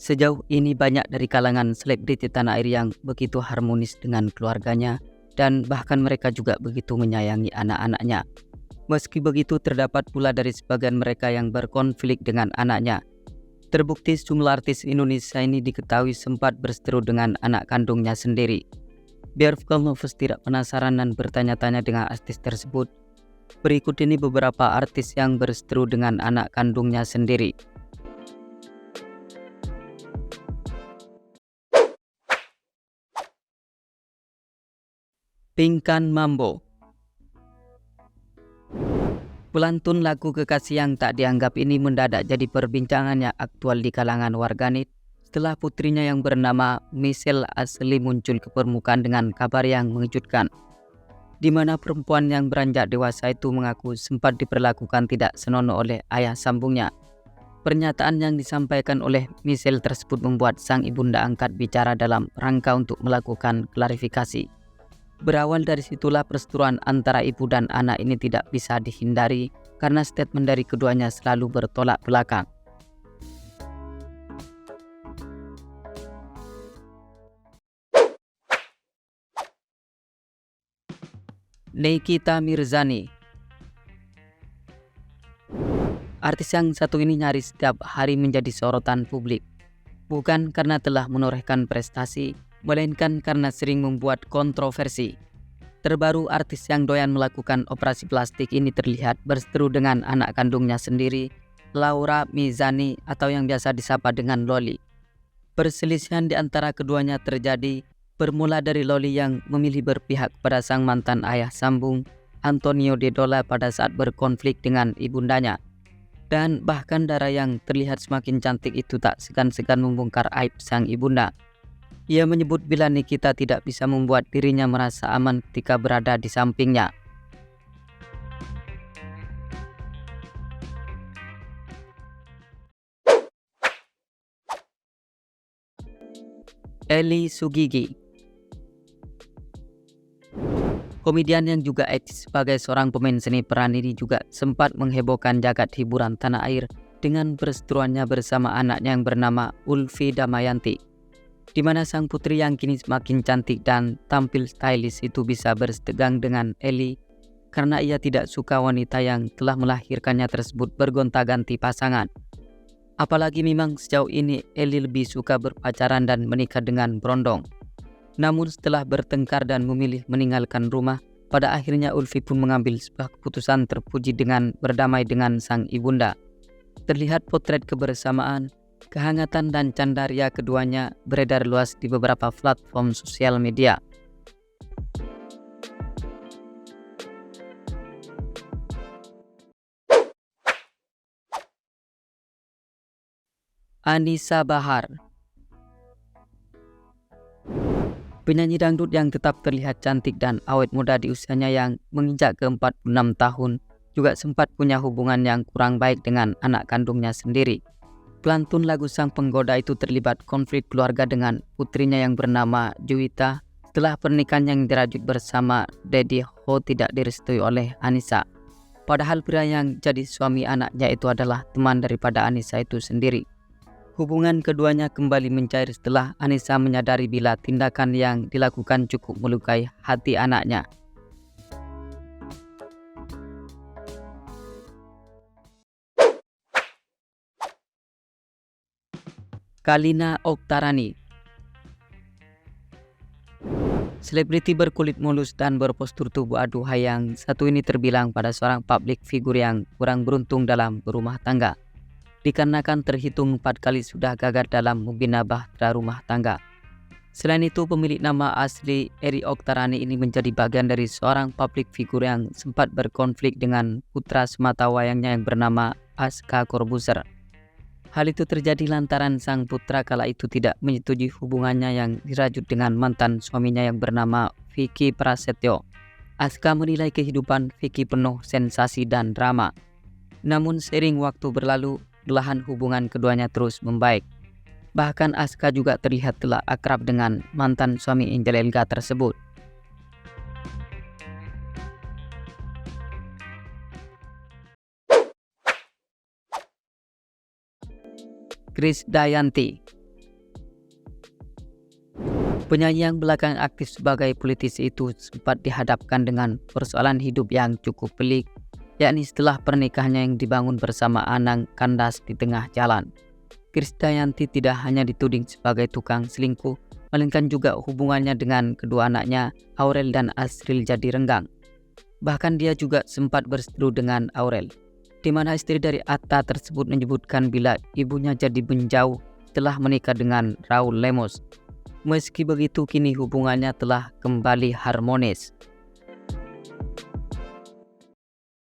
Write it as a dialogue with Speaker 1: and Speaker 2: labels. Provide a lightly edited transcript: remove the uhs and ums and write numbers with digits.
Speaker 1: Sejauh ini banyak dari kalangan selebriti tanah air yang begitu harmonis dengan keluarganya dan bahkan mereka juga begitu menyayangi anak-anaknya. Meski begitu terdapat pula dari sebagian mereka yang berkonflik dengan anaknya. Terbukti sejumlah artis Indonesia ini diketahui sempat berseteru dengan anak kandungnya sendiri. Biar Novus tidak penasaran dan bertanya-tanya dengan artis tersebut, berikut ini beberapa artis yang berseteru dengan anak kandungnya sendiri. Pinkan Mambo. Pelantun lagu Kekasih yang tak dianggap ini mendadak jadi perbincangan yang aktual di kalangan warganet setelah putrinya yang bernama Michelle Ashley muncul ke permukaan dengan kabar yang mengejutkan, di mana perempuan yang beranjak dewasa itu mengaku sempat diperlakukan tidak senonoh oleh ayah sambungnya. Pernyataan yang disampaikan oleh Michelle tersebut membuat sang ibunda angkat bicara dalam rangka untuk melakukan klarifikasi. Berawal dari situlah perseteruan antara ibu dan anak ini tidak bisa dihindari karena statement dari keduanya selalu bertolak belakang. Nikita Mirzani. Artis yang satu ini nyaris setiap hari menjadi sorotan publik, bukan karena telah menorehkan prestasi, melainkan karena sering membuat kontroversi. Terbaru, artis yang doyan melakukan operasi plastik ini terlihat berseteru dengan anak kandungnya sendiri, Laura Mizani atau yang biasa disapa dengan Loli. Perselisihan di antara keduanya terjadi bermula dari Loli yang memilih berpihak pada sang mantan ayah sambung, Antonio De Dola, pada saat berkonflik dengan ibundanya. Dan bahkan Dara yang terlihat semakin cantik itu tak segan-segan membongkar aib sang ibunda. Ia menyebut bila Nikita tidak bisa membuat dirinya merasa aman ketika berada di sampingnya. Eli Sugigi. Komedian yang juga eksis sebagai seorang pemain seni peran ini juga sempat menghebohkan jagat hiburan tanah air dengan perseteruannya bersama anaknya yang bernama Ulfi Damayanti, di mana sang putri yang kini semakin cantik dan tampil stylish itu bisa bersetegang dengan Eli karena ia tidak suka wanita yang telah melahirkannya tersebut bergonta-ganti pasangan. Apalagi memang sejauh ini Eli lebih suka berpacaran dan menikah dengan berondong. Namun setelah bertengkar dan memilih meninggalkan rumah, pada akhirnya Ulfi pun mengambil sebuah keputusan terpuji dengan berdamai dengan sang ibunda. Terlihat potret kebersamaan, kehangatan dan candaria keduanya beredar luas di beberapa platform sosial media. Anisa Bahar. Penyanyi dangdut yang tetap terlihat cantik dan awet muda di usianya yang menginjak ke 46 tahun juga sempat punya hubungan yang kurang baik dengan anak kandungnya sendiri. Pelantun lagu sang penggoda itu terlibat konflik keluarga dengan putrinya yang bernama Juwita setelah pernikahan yang dirajut bersama Daddy Ho tidak direstui oleh Anissa. Padahal pria yang jadi suami anaknya itu adalah teman daripada Anissa itu sendiri. Hubungan keduanya kembali mencair setelah Anissa menyadari bila tindakan yang dilakukan cukup melukai hati anaknya. Kalina Oktarani. Selebriti berkulit mulus dan berpostur tubuh aduhai yang satu ini terbilang pada seorang publik figur yang kurang beruntung dalam berumah tangga, dikarenakan terhitung 4 kali sudah gagal dalam membina bahtera rumah tangga. Selain itu, pemilik nama asli Eri Oktarani ini menjadi bagian dari seorang publik figur yang sempat berkonflik dengan putra semata wayangnya yang bernama Aska Corbuzier. Hal itu terjadi lantaran sang putra kala itu tidak menyetujui hubungannya yang dirajut dengan mantan suaminya yang bernama Vicky Prasetyo. Aska menilai kehidupan Vicky penuh sensasi dan drama. Namun seiring waktu berlalu, belahan hubungan keduanya terus membaik. Bahkan Aska juga terlihat telah akrab dengan mantan suami Angel Elga tersebut. Krisdayanti. Penyanyi yang belakangan aktif sebagai politisi itu sempat dihadapkan dengan persoalan hidup yang cukup pelik, yakni setelah pernikahannya yang dibangun bersama Anang kandas di tengah jalan. Krisdayanti tidak hanya dituding sebagai tukang selingkuh, melainkan juga hubungannya dengan kedua anaknya, Aurel dan Asril, jadi renggang. Bahkan dia juga sempat berseteru dengan Aurel, di mana istri dari Atta tersebut menyebutkan bila ibunya jadi menjauh setelah menikah dengan Raul Lemos. Meski begitu, kini hubungannya telah kembali harmonis.